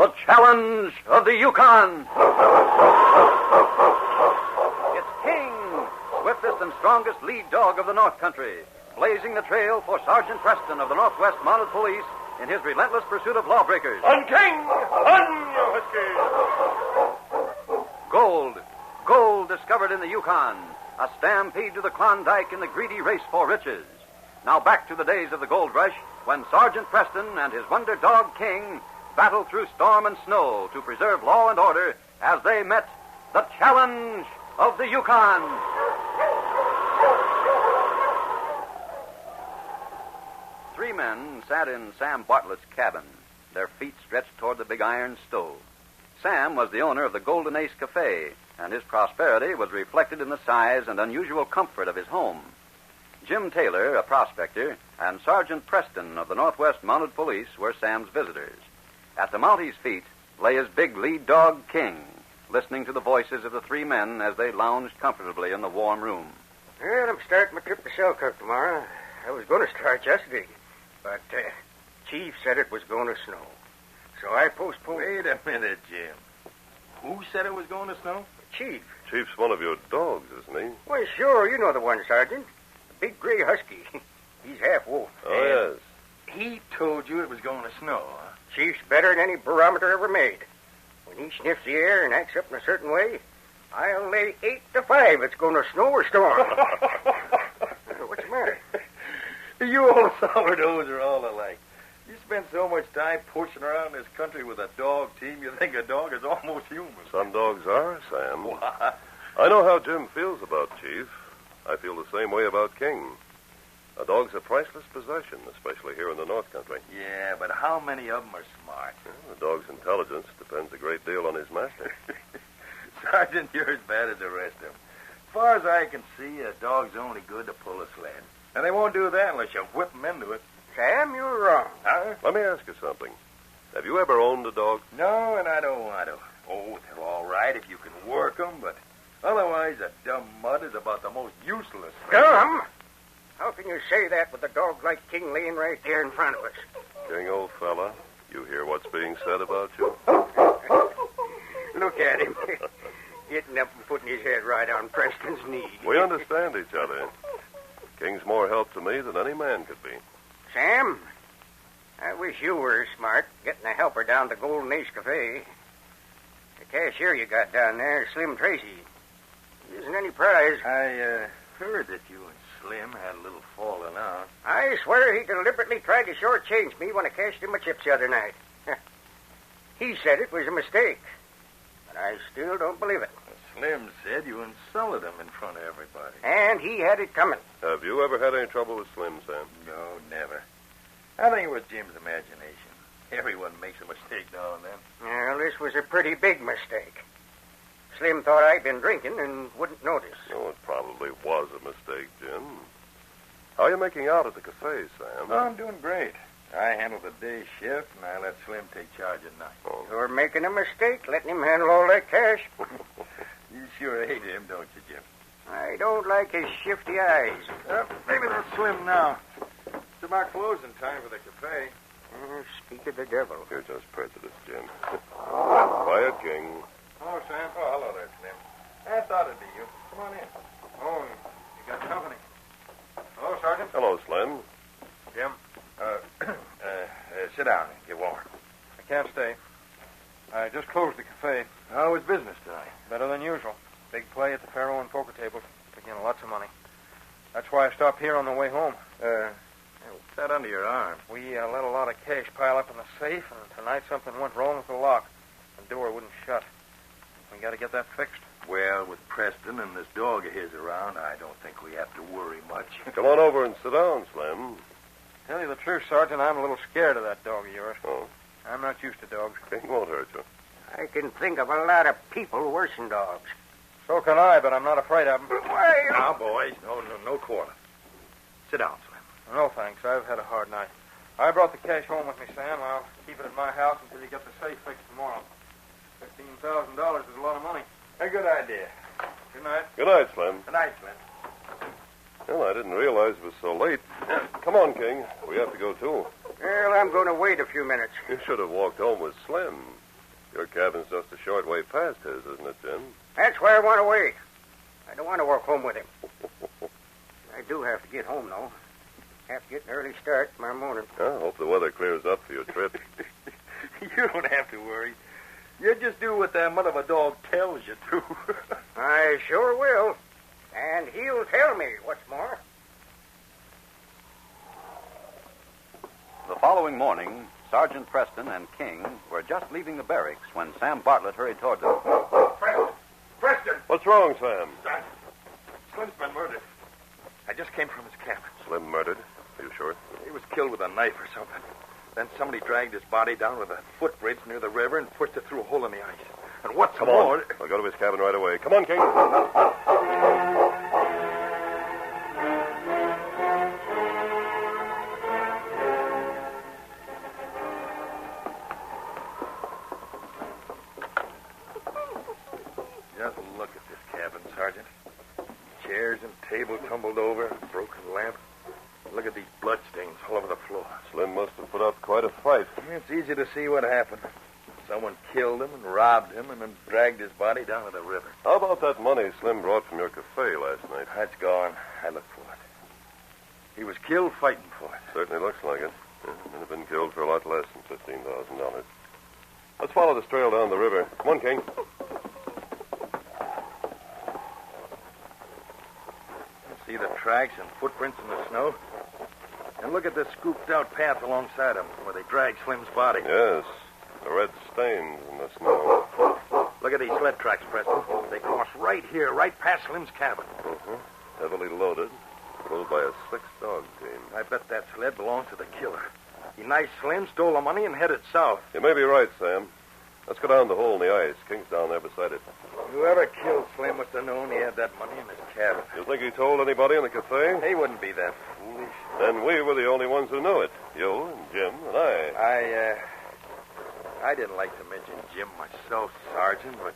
The Challenge of the Yukon. It's King, swiftest and strongest lead dog of the North Country, blazing the trail for Sergeant Preston of the Northwest Mounted Police in his relentless pursuit of lawbreakers. On King! On, you Huskies! Gold discovered in the Yukon. A stampede to the Klondike in the greedy race for riches. Now back to the days of the gold rush, when Sergeant Preston and his wonder dog King battled through storm and snow to preserve law and order as they met the Challenge of the Yukon. Three men sat in Sam Bartlett's cabin, their feet stretched toward the big iron stove. Sam was the owner of the Golden Ace Cafe, and his prosperity was reflected in the size and unusual comfort of his home. Jim Taylor, a prospector, and Sergeant Preston of the Northwest Mounted Police were Sam's visitors. At the Mounties' feet lay his big lead dog, King, listening to the voices of the three men as they lounged comfortably in the warm room. Well, I'm starting my trip to Selkirk tomorrow. I was going to start yesterday, but Chief said it was going to snow. So I postponed. Wait a minute, Jim. Who said it was going to snow? Chief. Chief's one of your dogs, isn't he? Well, sure, you know the one, Sergeant. The big gray husky. He's half wolf. Oh, yes. He told you it was going to snow, huh? Chief's better than any barometer ever made. When he sniffs the air and acts up in a certain way, I'll lay 8-5 it's going to snow or storm. What's the matter? You old sourdoughs are all alike. You spend so much time pushing around this country with a dog team, you think a dog is almost human. Some dogs are, Sam. What? I know how Jim feels about Chief. I feel the same way about King. A dog's a priceless possession, especially here in the North Country. Yeah, but how many of them are smart? Well, the dog's intelligence depends a great deal on his master. Sergeant, you're as bad as the rest of them. As far as I can see, a dog's only good to pull a sled. And they won't do that unless you whip them into it. Sam, you're wrong. Huh? Let me ask you something. Have you ever owned a dog? No, and I don't want to. Oh, they're all right if you can work them, but otherwise a dumb mutt is about the most useless thing. Dumb? How can you say that with a dog like King laying right there in front of us? King, old fella, you hear what's being said about you? Look at him. Getting up and putting his head right on Preston's knee. We understand each other. King's more help to me than any man could be. Sam, I wish you were as smart, getting a helper down to Golden Ace Cafe. The cashier you got down there, Slim Tracy, he isn't any prize. I heard that you and Slim had a little falling out. I swear he deliberately tried to shortchange me when I cashed him my chips the other night. He said it was a mistake, but I still don't believe it. Slim said you insulted him in front of everybody. And he had it coming. Have you ever had any trouble with Slim, Sam? No, never. I think it was Jim's imagination. Everyone makes a mistake now and then. Well, this was a pretty big mistake. Slim thought I'd been drinking and wouldn't notice. Oh, it probably was a mistake, Jim. How are you making out at the cafe, Sam? Oh, I'm doing great. I handle the day shift, and I let Slim take charge at night. Oh. You're making a mistake letting him handle all that cash. You sure hate him, don't you, Jim? I don't like his shifty eyes. Maybe that's Slim now. It's about closing time for the cafe. Speak of the devil. You're just prejudiced, Jim. Quiet, King. Hello, Sam. Oh, hello there, Slim. I thought it'd be you. Come on in. Oh, you got company. Hello, Sergeant. Hello, Slim. Jim, sit down and get warm. I can't stay. I just closed the cafe. How was business tonight? Better than usual. Big play at the faro and poker tables. Took in lots of money. That's why I stopped here on the way home. What's that under your arm? We let a lot of cash pile up in the safe, and tonight something went wrong with the lock. The door wouldn't shut. We got to get that fixed. Well, with Preston and this dog of his around, I don't think we have to worry much. Come on over and sit down, Slim. Tell you the truth, Sergeant, I'm a little scared of that dog of yours. Oh, I'm not used to dogs. King won't hurt you. I can think of a lot of people worse than dogs. So can I, but I'm not afraid of them. Why? Now, boys, no quarter. Sit down, Slim. No, thanks. I've had a hard night. I brought the cash home with me, Sam. I'll keep it at my house until you get the safe fixed tomorrow. $15,000 is a lot of money. A good idea. Good night. Good night, Slim. Good night, Slim. Well, I didn't realize it was so late. Come on, King. We have to go, too. Well, I'm going to wait a few minutes. You should have walked home with Slim. Your cabin's just a short way past his, isn't it, Jim? That's why I want away. I don't want to walk home with him. I do have to get home, though. Have to get an early start tomorrow morning. I hope the weather clears up for your trip. You don't have to worry. You just do what that mother of a dog tells you to. I sure will. And he'll tell me what's more. The following morning, Sergeant Preston and King were just leaving the barracks when Sam Bartlett hurried toward them. Preston! What's wrong, Sam? Slim's been murdered. I just came from his cabin. Slim murdered? Are you sure? He was killed with a knife or something. Then somebody dragged his body down with a footbridge near the river and pushed it through a hole in the ice. And what's Come more... on. I'll go to his cabin right away. Come on, King. Just look at this cabin, Sergeant. Chairs and table tumbled over, broken lamp. Look at these bloodstains all over the floor. Slim must have put up quite a fight. It's easy to see what happened. Someone killed him and robbed him and then dragged his body down to the river. How about that money Slim brought from your cafe last night? That's gone. I looked for it. He was killed fighting for it. Certainly looks like it. Yeah, he'd have been killed for a lot less than $15,000. Let's follow this trail down the river. Come on, King. See the tracks and footprints in the snow? And look at this scooped-out path alongside them where they dragged Slim's body. Yes, the red stains in the snow. Look at these sled tracks, Preston. They cross right here, right past Slim's cabin. Heavily loaded, pulled by a 6-dog team. I bet that sled belongs to the killer. He knifed Slim, stole the money, and headed south. You may be right, Sam. Let's go down the hole in the ice. King's down there beside it. Whoever killed Slim must have known he had that money in his cabin. You think he told anybody in the cafe? He wouldn't be that foolish. Then we were the only ones who knew it. You and Jim and I. I didn't like to mention Jim myself, Sergeant, but...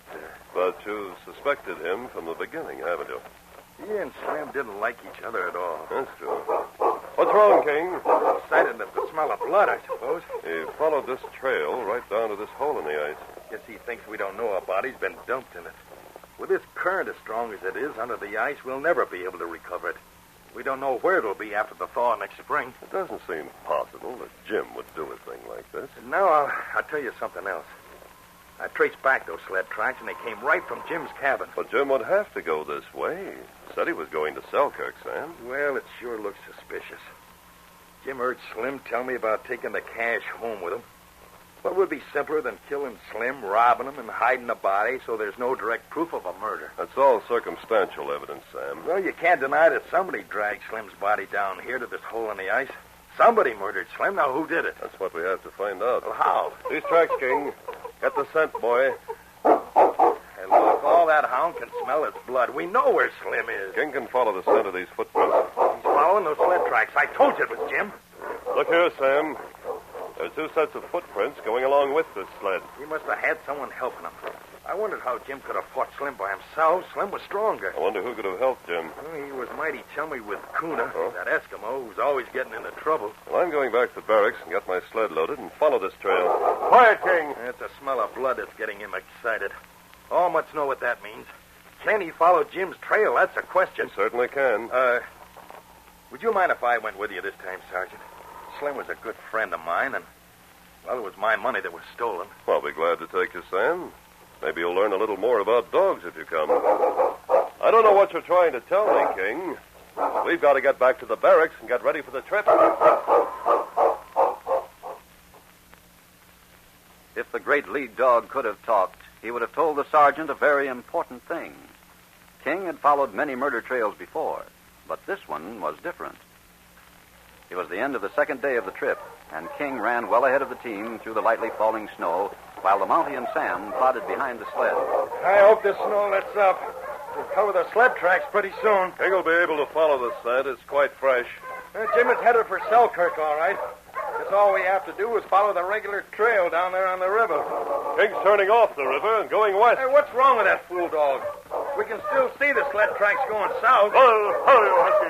But you suspected him from the beginning, haven't you? He and Slim didn't like each other at all. That's true. What's wrong, King? Excited at the smell of blood, I suppose. He followed this trail right down to this hole in the ice. Guess he thinks we don't know a body's been dumped in it. With this current as strong as it is under the ice, we'll never be able to recover it. We don't know where it'll be after the thaw next spring. It doesn't seem possible that Jim would do a thing like this. Now, I'll tell you something else. I traced back those sled tracks, and they came right from Jim's cabin. But Jim would have to go this way. Said he was going to Selkirk, Sam. Well, it sure looks suspicious. Jim heard Slim tell me about taking the cash home with him. What would be simpler than killing Slim, robbing him, and hiding the body so there's no direct proof of a murder? That's all circumstantial evidence, Sam. Well, you can't deny that somebody dragged Slim's body down here to this hole in the ice. Somebody murdered Slim. Now, who did it? That's what we have to find out. Well, how? These tracks, King. Get the scent, boy. Hey, look, all that hound can smell is blood. We know where Slim is. King can follow the scent of these footprints. He's following those sled tracks. I told you it was Jim. Look here, Sam. There are 2 sets of footprints going along with this sled. He must have had someone helping him. I wondered how Jim could have fought Slim by himself. Slim was stronger. I wonder who could have helped Jim. Well, he was mighty chummy with Kuna, that Eskimo who's always getting into trouble. Well, I'm going back to the barracks and get my sled loaded and follow this trail. Quiet, King. It's the smell of blood that's getting him excited. All must know what that means. Can he follow Jim's trail? That's a question. You certainly can. Would you mind if I went with you this time, Sergeant? Slim was a good friend of mine, and, well, it was my money that was stolen. I'll be glad to take you, Sam. Maybe you'll learn a little more about dogs if you come. I don't know what you're trying to tell me, King. We've got to get back to the barracks and get ready for the trip. If the great lead dog could have talked, he would have told the sergeant a very important thing. King had followed many murder trails before, but this one was different. It was the end of the second day of the trip, and King ran well ahead of the team through the lightly falling snow, while the Mountie and Sam plodded behind the sled. I hope this snow lets up. We'll cover the sled tracks pretty soon. King will be able to follow the scent. It's quite fresh. Jim is headed for Selkirk, all right. Guess all we have to do is follow the regular trail down there on the river. King's turning off the river and going west. Hey, what's wrong with that fool dog? We can still see the sled tracks going south. Oh, hurry, Husky.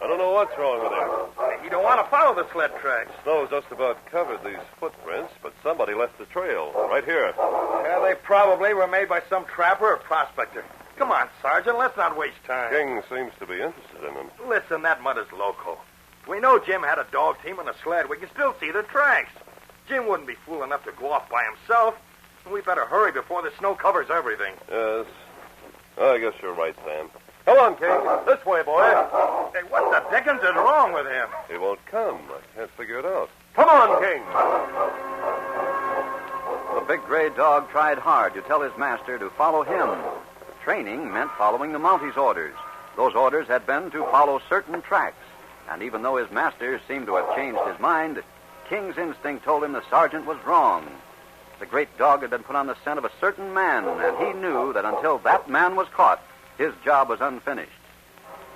I don't know what's wrong with him. He don't want to follow the sled tracks. Snow's just about covered these footprints, but somebody left the trail right here. Yeah, they probably were made by some trapper or prospector. Come on, Sergeant, let's not waste time. King seems to be interested in them. Listen, that mud is loco. We know Jim had a dog team and a sled. We can still see the tracks. Jim wouldn't be fool enough to go off by himself. We better hurry before the snow covers everything. Yes. I guess you're right, Sam. Come on, King. This way, boy. Hey, what the dickens is wrong with him? He won't come. I can't figure it out. Come on, King. The big gray dog tried hard to tell his master to follow him. Training meant following the Mounties' orders. Those orders had been to follow certain tracks. And even though his master seemed to have changed his mind, King's instinct told him the sergeant was wrong. The great dog had been put on the scent of a certain man, and he knew that until that man was caught, his job was unfinished.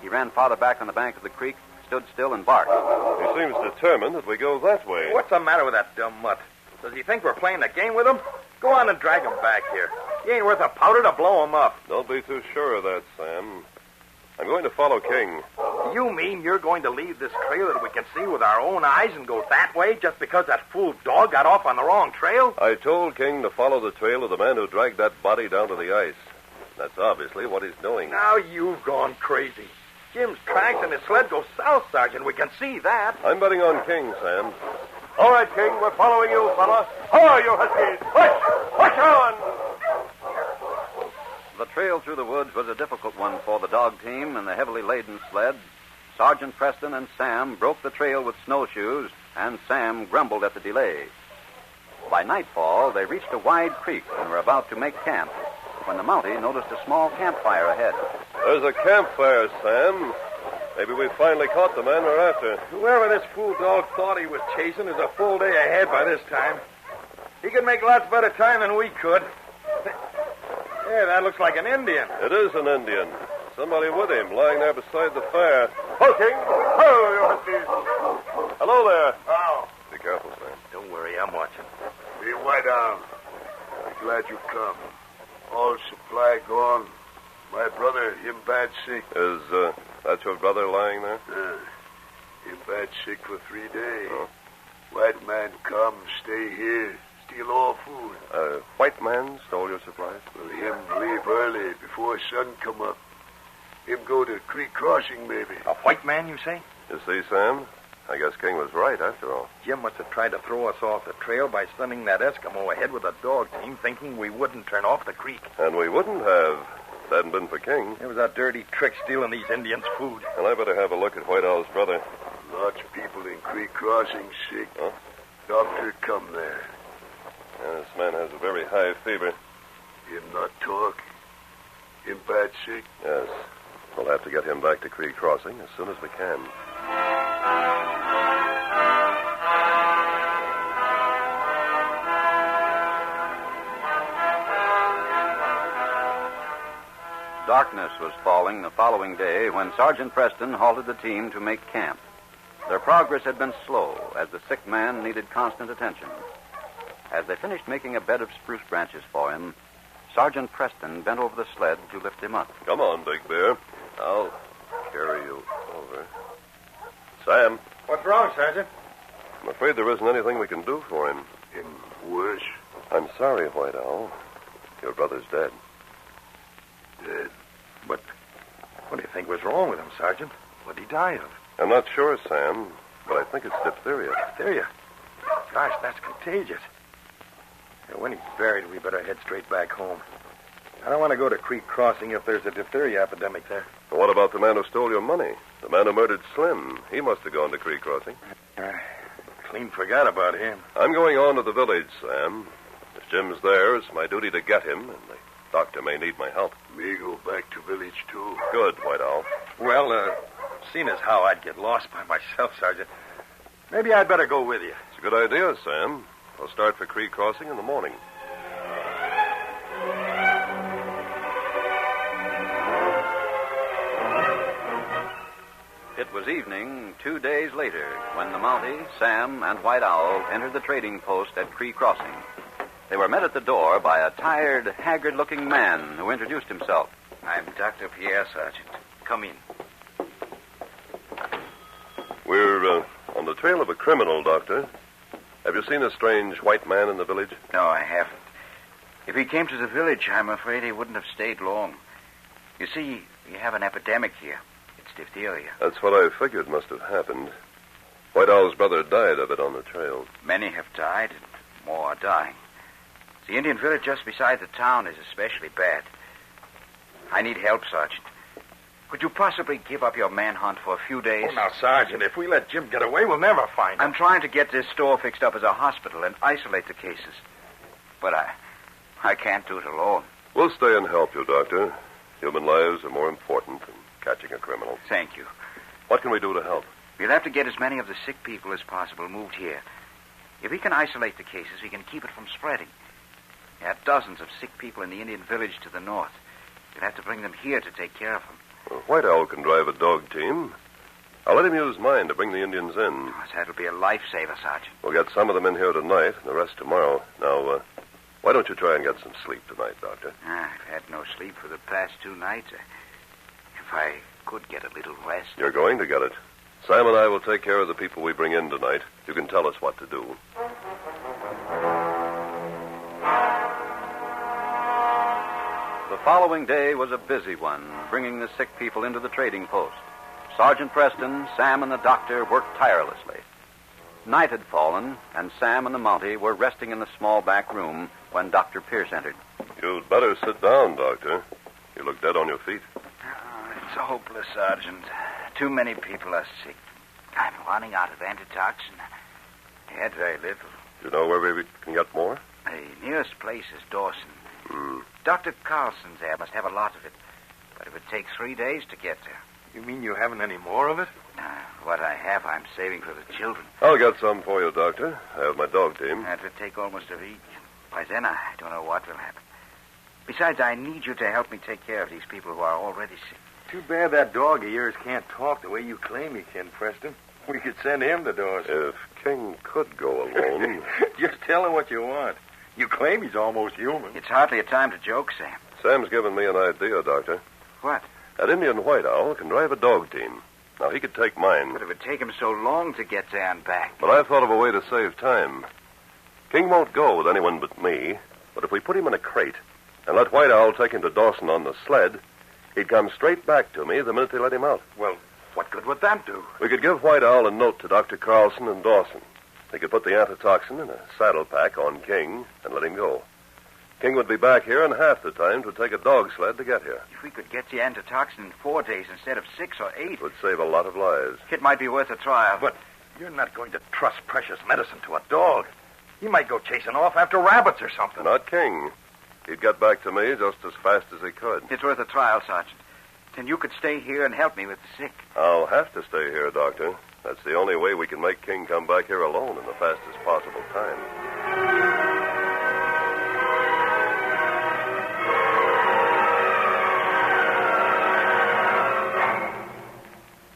He ran farther back on the bank of the creek, stood still, and barked. He seems determined that we go that way. What's the matter with that dumb mutt? Does he think we're playing a game with him? Go on and drag him back here. He ain't worth a powder to blow him up. Don't be too sure of that, Sam. I'm going to follow King. You mean you're going to leave this trail that we can see with our own eyes and go that way just because that fool dog got off on the wrong trail? I told King to follow the trail of the man who dragged that body down to the ice. That's obviously what he's doing. Now you've gone crazy. Jim's tracks and his sled go south, Sergeant. We can see that. I'm betting on King, Sam. All right, King, we're following you, fella. Ho, you huskies! Push on! The trail through the woods was a difficult one for the dog team and the heavily laden sled. Sergeant Preston and Sam broke the trail with snowshoes, and Sam grumbled at the delay. By nightfall, they reached a wide creek and were about to make camp when the Mountie noticed a small campfire ahead. There's a campfire, Sam. Maybe we finally caught the man we're after. Whoever this fool dog thought he was chasing is a full day ahead by this time. He could make lots better time than we could. Yeah, that looks like an Indian. It is an Indian. Somebody with him, lying there beside the fire. Ho, King! Ho, you huskies! Hello there. Oh. Be careful, Sam. Don't worry, I'm watching. Be White Owl. I'm glad you come. All supply gone. My brother, him bad sick. Is that your brother lying there? Him bad sick for 3 days. Oh. White man come, stay here, steal all food. White man stole your supplies? Well, him leave early, before sun come up. Him go to creek crossing, maybe. A white man, you say? You see, Sam? I guess King was right, after all. Jim must have tried to throw us off the trail by sending that Eskimo ahead with a dog team, thinking we wouldn't turn off the creek. And we wouldn't have if it hadn't been for King. It was a dirty trick stealing these Indians' food. And I better have a look at White Owl's brother. Lots of people in creek crossing sick. Huh? Doctor come there. Yeah, this man has a very high fever. Him not talk. Him bad sick. Yes. We'll have to get him back to Creek Crossing as soon as we can. Darkness was falling the following day when Sergeant Preston halted the team to make camp. Their progress had been slow, as the sick man needed constant attention. As they finished making a bed of spruce branches for him, Sergeant Preston bent over the sled to lift him up. Come on, Big Bear. I'll carry you over. Sam, What's wrong, Sergeant? I'm afraid there isn't anything we can do for him. Him worse. I'm sorry, White Owl. Your brother's dead. Dead. But what do you think was wrong with him, Sergeant? What did he die of? I'm not sure, Sam, but I think it's diphtheria. Diphtheria? Gosh, that's contagious. When he's buried, we better head straight back home. I don't want to go to Creek Crossing if there's a diphtheria epidemic there. But what about the man who stole your money? The man who murdered Slim. He must have gone to Creek Crossing. Clean forgot about him. I'm going on to the village, Sam. If Jim's there, it's my duty to get him, and the doctor may need my help. Me go back to village, too. Good, White Owl. Well, seeing as how I'd get lost by myself, Sergeant, maybe I'd better go with you. It's a good idea, Sam. I'll start for Creek Crossing in the morning. It was evening 2 days later when the Mountie, Sam, and White Owl entered the trading post at Creek Crossing. They were met at the door by a tired, haggard-looking man who introduced himself. I'm Dr. Pierre, Sergeant. Come in. We're on the trail of a criminal, Doctor. Have you seen a strange white man in the village? No, I haven't. If he came to the village, I'm afraid he wouldn't have stayed long. You see, we have an epidemic here. It's diphtheria. That's what I figured must have happened. White Owl's brother died of it on the trail. Many have died, and more are dying. The Indian village just beside the town is especially bad. I need help, Sergeant. Could you possibly give up your manhunt for a few days? Oh, now, Sergeant, if we let Jim get away, we'll never find him. I'm trying to get this store fixed up as a hospital and isolate the cases. But I can't do it alone. We'll stay and help you, Doctor. Human lives are more important than catching a criminal. Thank you. What can we do to help? We'll have to get as many of the sick people as possible moved here. If we can isolate the cases, we can keep it from spreading. There are dozens of sick people in the Indian village to the north. We'll have to bring them here to take care of them. Well, White Owl can drive a dog team. I'll let him use mine to bring the Indians in. Oh, that'll be a lifesaver, Sergeant. We'll get some of them in here tonight and the rest tomorrow. Now, why don't you try and get some sleep tonight, Doctor? I've had no sleep for the past 2 nights. If I could get a little rest. You're going to get it. Sam and I will take care of the people we bring in tonight. You can tell us what to do. The following day was a busy one, bringing the sick people into the trading post. Sergeant Preston, Sam, and the doctor worked tirelessly. Night had fallen, and Sam and the Mountie were resting in the small back room when Dr. Pierce entered. You'd better sit down, Doctor. You look dead on your feet. Oh, it's hopeless, Sergeant. Too many people are sick. I'm running out of antitoxin. I had very little. Do you know where we can get more? The nearest place is Dawson. Dr. Carlson's there must have a lot of it, but it would take 3 days to get there. You mean you haven't any more of it? What I have, I'm saving for the children. I'll get some for you, Doctor. I have my dog team. That would take almost a week. By then, I don't know what will happen. Besides, I need you to help me take care of these people who are already sick. Too bad that dog of yours can't talk the way you claim he can, Preston. We could send him to Dawson. If King could go alone. Just tell him what you want. You claim he's almost human. It's hardly a time to joke, Sam. Sam's given me an idea, Doctor. What? That Indian White Owl can drive a dog team. Now, he could take mine. But it would take him so long to get there and back. But I've thought of a way to save time. King won't go with anyone but me, but if we put him in a crate and let White Owl take him to Dawson on the sled, he'd come straight back to me the minute they let him out. Well, what good would that do? We could give White Owl a note to Dr. Carlson and Dawson. They could put the antitoxin in a saddle pack on King and let him go. King would be back here in half the time it would take a dog sled to get here. If we could get the antitoxin in 4 days instead of 6 or 8... It would save a lot of lives. It might be worth a trial. But you're not going to trust precious medicine to a dog. He might go chasing off after rabbits or something. Not King. He'd get back to me just as fast as he could. It's worth a trial, Sergeant. Then you could stay here and help me with the sick. I'll have to stay here, Doctor. That's the only way we can make King come back here alone in the fastest possible time.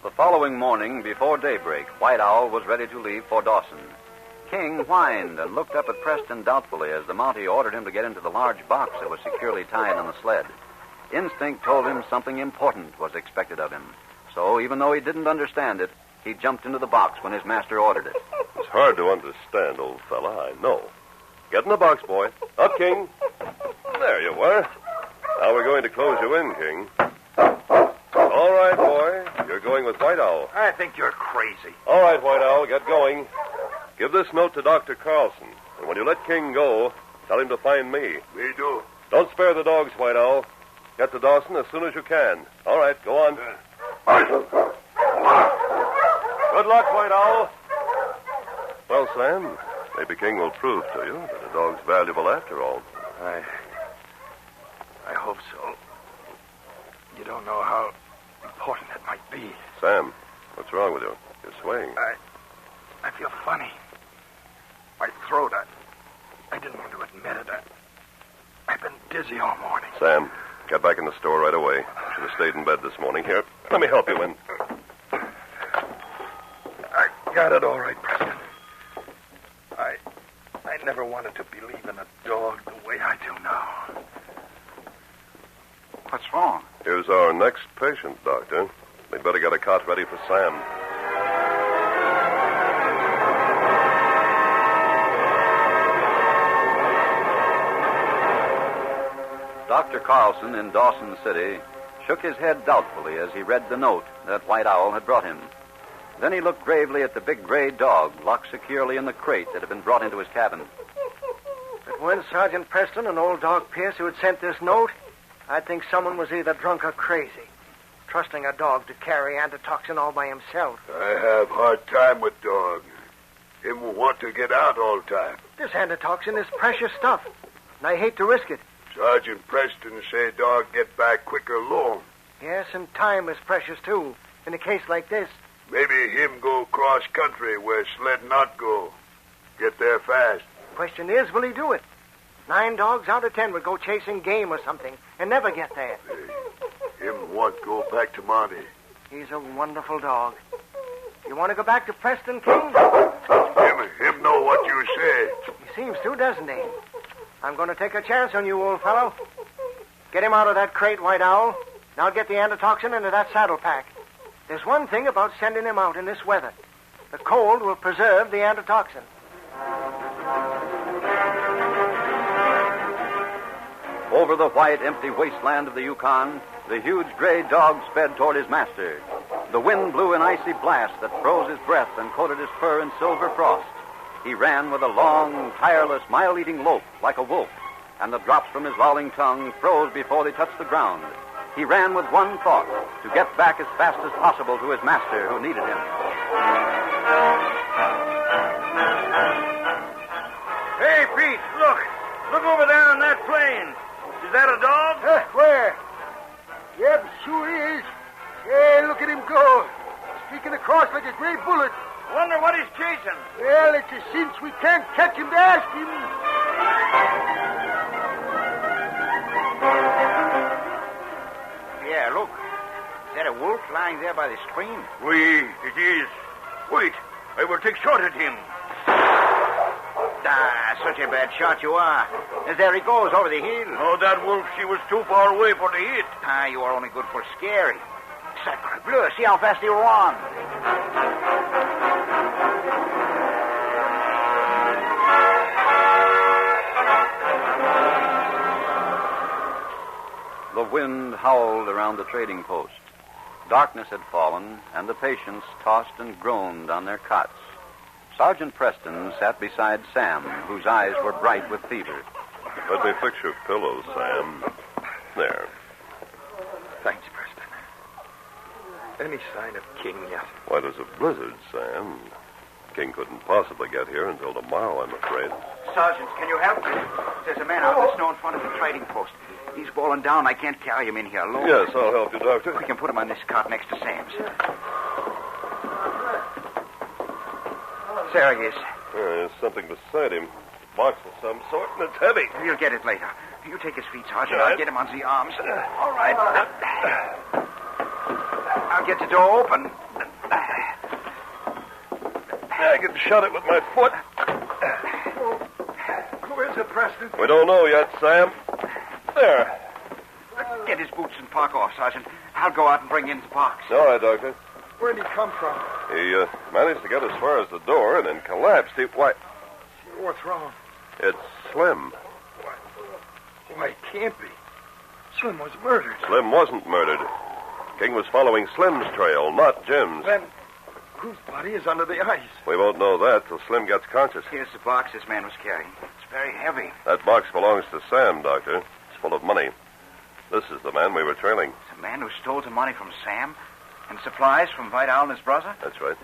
The following morning, before daybreak, White Owl was ready to leave for Dawson. King whined and looked up at Preston doubtfully as the Mountie ordered him to get into the large box that was securely tied on the sled. Instinct told him something important was expected of him. So, even though he didn't understand it, he jumped into the box when his master ordered it. It's hard to understand, old fella, I know. Get in the box, boy. Up, King. There you are. Now we're going to close you in, King. All right, boy. You're going with White Owl. I think you're crazy. All right, White Owl, get going. Give this note to Dr. Carlson, and when you let King go, tell him to find me. We do. Don't spare the dogs, White Owl. Get to Dawson as soon as you can. All right, go on. Good luck, White Owl. Well, Sam, maybe King will prove to you that a dog's valuable after all. I hope so. You don't know how important it might be. Sam, what's wrong with you? You're swaying. I feel funny. My throat, I didn't want to admit it. I've been dizzy all morning. Sam, get back in the store right away. Should have stayed in bed this morning. Here, let me help you in. I got it all right, Preston. I never wanted to believe in a dog the way I do now. What's wrong? Here's our next patient, Doctor. We'd better get a cot ready for Sam. Dr. Carlson in Dawson City shook his head doubtfully as he read the note that White Owl had brought him. Then he looked gravely at the big gray dog locked securely in the crate that had been brought into his cabin. If it weren't Sergeant Preston and old dog Pierce who had sent this note, I'd think someone was either drunk or crazy, trusting a dog to carry antitoxin all by himself. I have hard time with dog. Him will want to get out all time. This antitoxin is precious stuff, and I hate to risk it. Sergeant Preston say dog get back quicker long. Yes, and time is precious, too, in a case like this. Maybe him go cross country where sled not go. Get there fast. Question is, will he do it? 9 dogs out of 10 would go chasing game or something and never get there. Him want go back to Monty. He's a wonderful dog. You want to go back to Preston, King? Him know what you say. He seems to, doesn't he? I'm going to take a chance on you, old fellow. Get him out of that crate, White Owl. Now get the antitoxin into that saddle pack. There's one thing about sending him out in this weather. The cold will preserve the antitoxin. Over the white, empty wasteland of the Yukon, the huge gray dog sped toward his master. The wind blew an icy blast that froze his breath and coated his fur in silver frost. He ran with a long, tireless, mile-eating lope like a wolf, and the drops from his lolling tongue froze before they touched the ground. He ran with one thought, to get back as fast as possible to his master who needed him. Hey, Pete, look. Look over there on that plain. Is that a dog? Where? Yep, sure is. Hey, look at him go. Streaking across like a gray bullet. Wonder what he's chasing. Well, it's a cinch we can't catch him to ask him. Yeah, look. Is that a wolf lying there by the stream? It is. Wait, I will take shot at him. Ah, such a bad shot you are. There he goes, over the hill. Oh, that wolf, she was too far away for the hit. Ah, you are only good for scary. Sacre bleu, see how fast he run. The wind howled around the trading post. Darkness had fallen, and the patients tossed and groaned on their cots. Sergeant Preston sat beside Sam, whose eyes were bright with fever. Let me fix your pillow, Sam. There. Thanks, Preston. Any sign of King yet? Why, there's a blizzard, Sam. King couldn't possibly get here until tomorrow, I'm afraid. Sergeant, can you help me? There's a man out in the snow in front of the trading post. He's fallen down. I can't carry him in here alone. Yes, I'll help you, Doctor. We can put him on this cart next to Sam's. There he is. There's something beside him. A box of some sort, and it's heavy. You'll get it later. You take his feet, Sergeant. Right. I'll get him on the arms. All right. I'll get the door open. I can shut it with my foot. Who is it, Preston? We don't know yet, Sam. There. Get his boots and park off, Sergeant. I'll go out and bring in the box. All right, Doctor. Where'd he come from? He managed to get as far as the door and then collapsed. Why, What's wrong? it's Slim. Why, it can't be. Slim was murdered. Slim wasn't murdered. King was following Slim's trail, not Jim's. Then whose body is under the ice? We won't know that till Slim gets conscious. Here's the box this man was carrying. It's very heavy. That box belongs to Sam, Doctor. It's full of money. This is the man we were trailing. It's a man who stole the money from Sam and supplies from White Owl and his brother. That's right.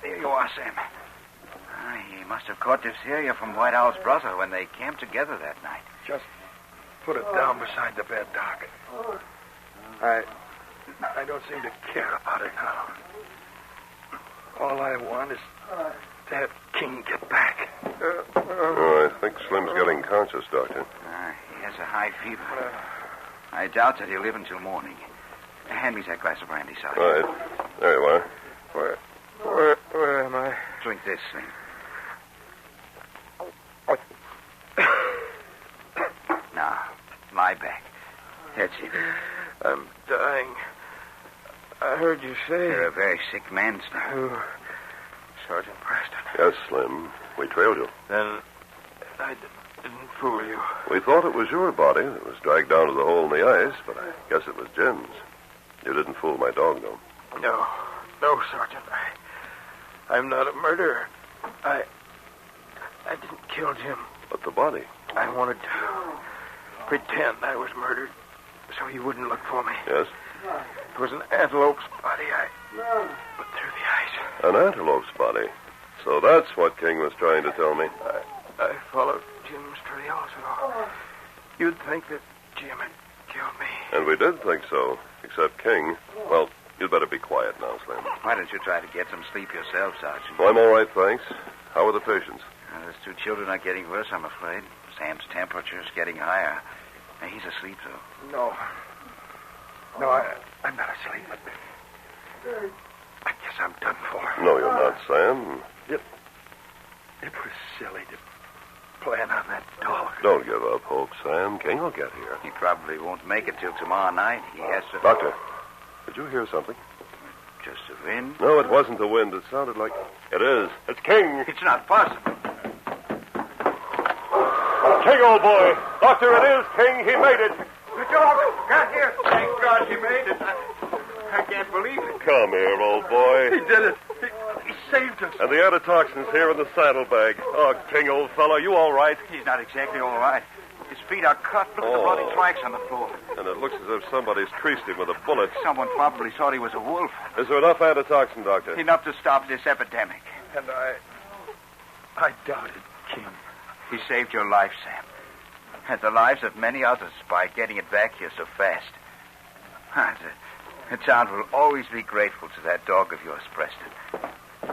There you are, Sam. He must have caught diphtheria from White Owl's brother when they camped together that night. Just put it down beside the bed, Doc. I don't seem to care about it now. All I want is to have King get back. Oh, I think Slim's getting conscious, Doctor. He has a high fever. I doubt that he'll live until morning. Hand me that glass of brandy, Sergeant. Right. There you are. Where am I? Drink this, Slim. Now, lie back. That's it. I'm dying. I heard you say... You're a very sick man, Slim. Oh, Sergeant Preston. Yes, Slim. We trailed you. Then didn't fool you. We thought it was your body that was dragged down to the hole in the ice, but I guess it was Jim's. You didn't fool my dog, though. No, Sergeant. I'm not a murderer. I didn't kill Jim. But the body? I wanted to pretend I was murdered so he wouldn't look for me. Yes? It was an antelope's body I put through the ice. An antelope's body. So that's what King was trying to tell me. I followed Jim's trail, so you'd think that Jim had killed me. And we did think so, except King. Well, you'd better be quiet now, Slim. Why don't you try to get some sleep yourself, Sergeant? Well, I'm all right, thanks. How are the patients? Those two children are getting worse, I'm afraid. Sam's temperature is getting higher. Now, he's asleep, though. No, I'm not asleep, but I guess I'm done for. No, you're not, Sam. It was silly to plan on that dog. Don't give up hope, Sam. King will get here. He probably won't make it till tomorrow night. He has to... Doctor, did you hear something? Just the wind? No, it wasn't the wind. It sounded like... It is. It's King. It's not possible. King, old boy. Doctor, it is King. He made it. The dog got here. Thank God he made it. I can't believe it. Come here, old boy. He did it. He saved us. And the antitoxin's here in the saddlebag. Oh, King, old fellow, you all right? He's not exactly all right. His feet are cut. Look at the bloody tracks on the floor. And it looks as if somebody's creased him with a bullet. Someone probably thought he was a wolf. Is there enough antitoxin, Doctor? Enough to stop this epidemic. And I doubted King. He saved your life, Sam. And the lives of many others by getting it back here so fast. The town will always be grateful to that dog of yours, Preston.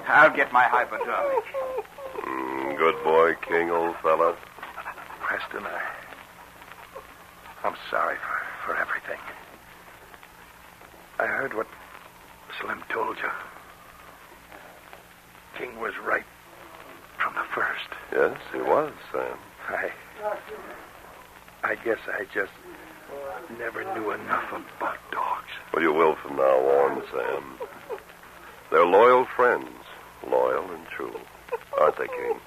I'll get my hypodermic. Good boy, King, old fella. Preston, I'm sorry for everything. I heard what Slim told you. King was right from the first. Yes, he was, Sam. I guess I just never knew enough about dogs. Well, you will from now on, Sam. They're loyal friends, loyal and true. Aren't they, King?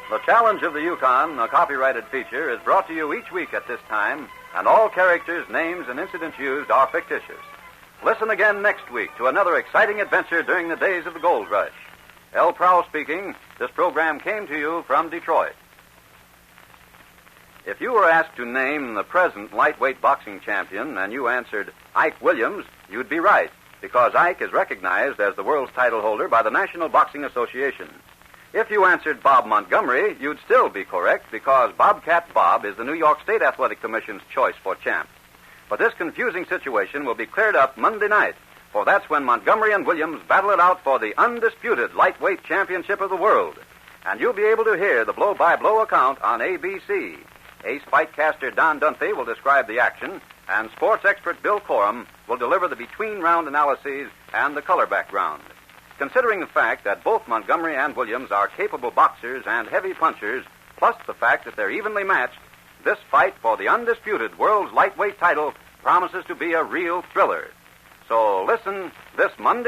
The Challenge of the Yukon, a copyrighted feature, is brought to you each week at this time, and all characters, names, and incidents used are fictitious. Listen again next week to another exciting adventure during the days of the gold rush. L. Prowl speaking. This program came to you from Detroit. If you were asked to name the present lightweight boxing champion and you answered Ike Williams, you'd be right, because Ike is recognized as the world's title holder by the National Boxing Association. If you answered Bob Montgomery, you'd still be correct, because Bobcat Bob is the New York State Athletic Commission's choice for champ. But this confusing situation will be cleared up Monday night, for that's when Montgomery and Williams battle it out for the undisputed lightweight championship of the world. And you'll be able to hear the blow-by-blow account on ABC. Ace fightcaster Don Dunphy will describe the action, and sports expert Bill Coram will deliver the between-round analyses and the color background. Considering the fact that both Montgomery and Williams are capable boxers and heavy punchers, plus the fact that they're evenly matched, this fight for the undisputed world's lightweight title promises to be a real thriller. So listen this Monday night.